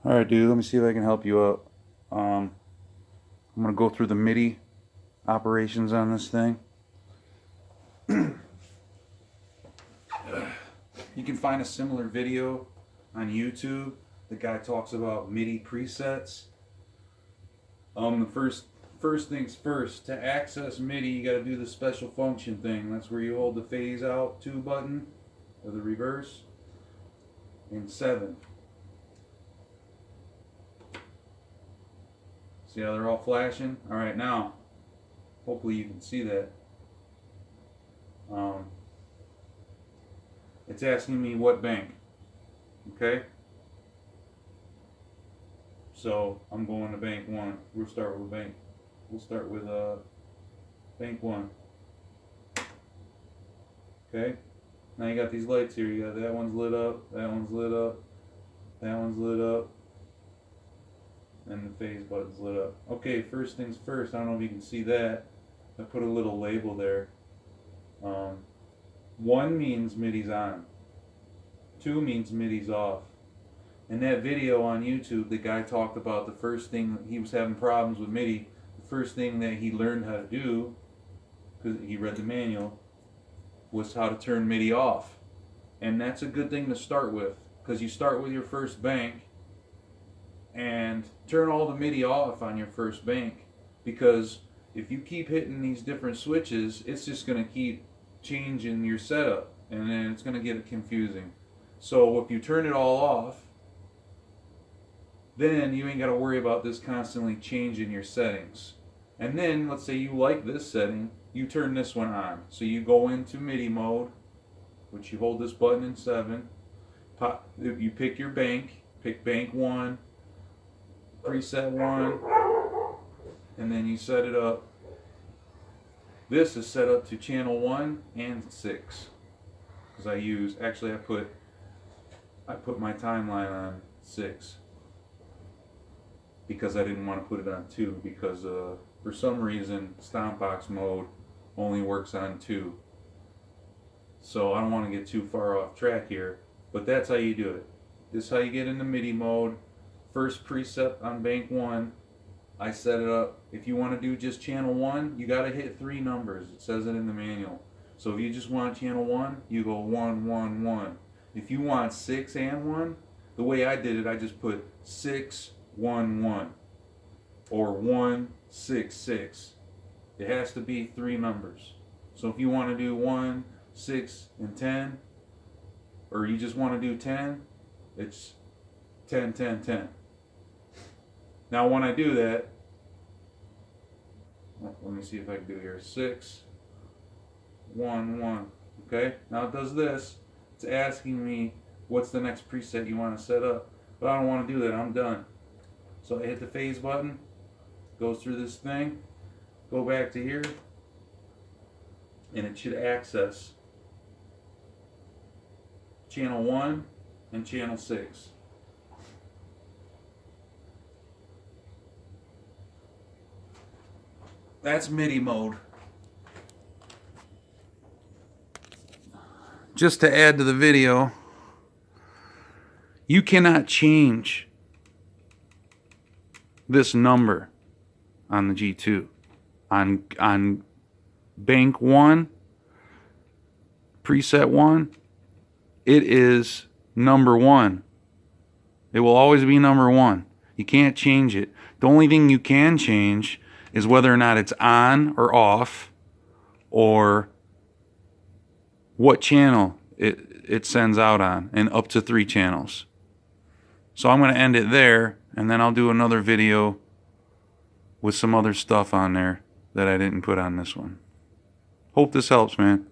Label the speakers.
Speaker 1: Alright, dude, let me see if I can help you out. I'm going to go through the MIDI operations on this thing. You can find a similar video on YouTube. The guy talks about MIDI presets. The first things first, to access MIDI, you got to do the special function thing. That's where you hold the phase out 2 button, or the reverse, and 7. See how they're all flashing? Alright, now, hopefully you can see that. It's asking me what bank. Okay? So, I'm going to bank 1. We'll start with bank. We'll start with bank 1. Okay? Now you got these lights here. You got that one's lit up, that one's lit up, that one's lit up, and the phase button's lit up. Okay, first things first, I don't know if you can see that. I put a little label there. 1 means MIDI's on. 2 means MIDI's off. In that video on YouTube, the guy talked about the first thing, he was having problems with MIDI. The first thing that he learned how to do, because he read the manual, was how to turn MIDI off. And that's a good thing to start with, because you start with your first bank and turn all the MIDI off on your first bank, because if you keep hitting these different switches, it's just going to keep changing your setup, and then it's going to get confusing. So if you turn it all off, then you ain't got to worry about this constantly changing your settings. And then, let's say you like this setting, you turn this one on. So you go into MIDI mode, which you hold this button in 7, you pick your bank, pick bank 1, preset 1, and then you set it up. This is set up to channel 1 and 6, because I put my timeline on 6, because I didn't want to put it on 2, because for some reason Stompbox mode only works on 2. So I don't want to get too far off track here, but that's how you do it. This is how you get into MIDI mode. First preset on bank 1, I set it up. If you want to do just channel 1, you got to hit 3 numbers. It says it in the manual. So if you just want channel 1, you go 1, 1, 1. If you want 6 and 1, the way I did it, I just put 6, 1, 1, or 1, 6, 6. It has to be 3 numbers. So if you want to do 1, 6, and 10, or you just want to do 10, it's 10, 10, 10. Now when I do that, let me see if I can do here, 6, 1, 1. Okay, now it does this. It's asking me what's the next preset you want to set up, but I don't want to do that. I'm done. So I hit the phase button, goes through this thing, go back to here, and it should access channel 1 and channel 6. That's MIDI mode. Just to add to the video, you cannot change this number on the G2. On bank 1, preset 1, it is number 1. It will always be number 1. You can't change it. The only thing you can change is whether or not it's on or off, or what channel it sends out on, and up to 3 channels. So I'm going to end it there, and then I'll do another video with some other stuff on there that I didn't put on this one. Hope this helps, man.